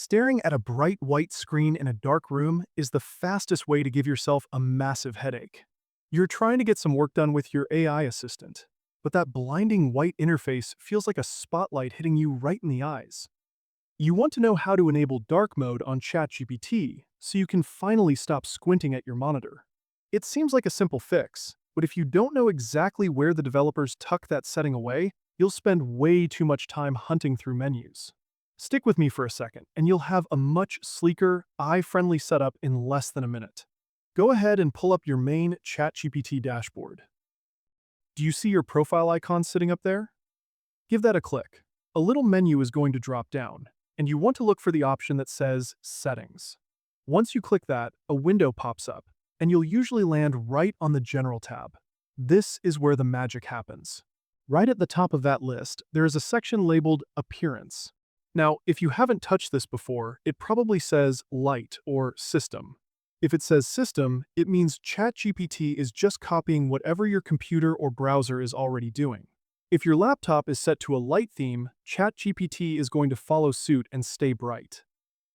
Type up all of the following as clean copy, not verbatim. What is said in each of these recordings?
Staring at a bright white screen in a dark room is the fastest way to give yourself a massive headache. You're trying to get some work done with your AI assistant, but that blinding white interface feels like a spotlight hitting you right in the eyes. You want to know how to enable dark mode on ChatGPT so you can finally stop squinting at your monitor. It seems like a simple fix, but if you don't know exactly where the developers tuck that setting away, you'll spend way too much time hunting through menus. Stick with me for a second, and you'll have a much sleeker, eye-friendly setup in less than a minute. Go ahead and pull up your main ChatGPT dashboard. Do you see your profile icon sitting up there? Give that a click. A little menu is going to drop down, and you want to look for the option that says Settings. Once you click that, a window pops up, and you'll usually land right on the General tab. This is where the magic happens. Right at the top of that list, there is a section labeled Appearance. Now, if you haven't touched this before, it probably says Light or System. If it says System, it means ChatGPT is just copying whatever your computer or browser is already doing. If your laptop is set to a light theme, ChatGPT is going to follow suit and stay bright.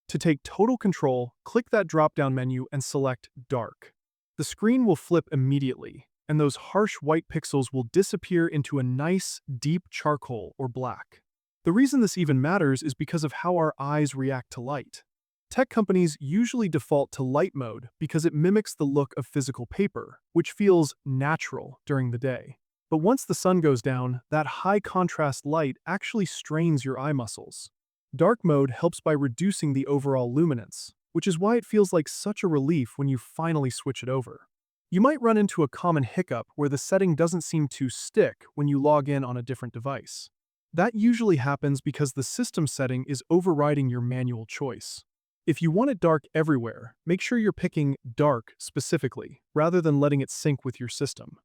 To take total control, click that drop-down menu and select Dark. The screen will flip immediately, and those harsh white pixels will disappear into a nice, deep charcoal or black. The reason this even matters is because of how our eyes react to light. Tech companies usually default to light mode because it mimics the look of physical paper, which feels natural during the day. But once the sun goes down, that high contrast light actually strains your eye muscles. Dark mode helps by reducing the overall luminance, which is why it feels like such a relief when you finally switch it over. You might run into a common hiccup where the setting doesn't seem to stick when you log in on a different device. That usually happens because the system setting is overriding your manual choice. If you want it dark everywhere, make sure you're picking dark specifically, rather than letting it sync with your system.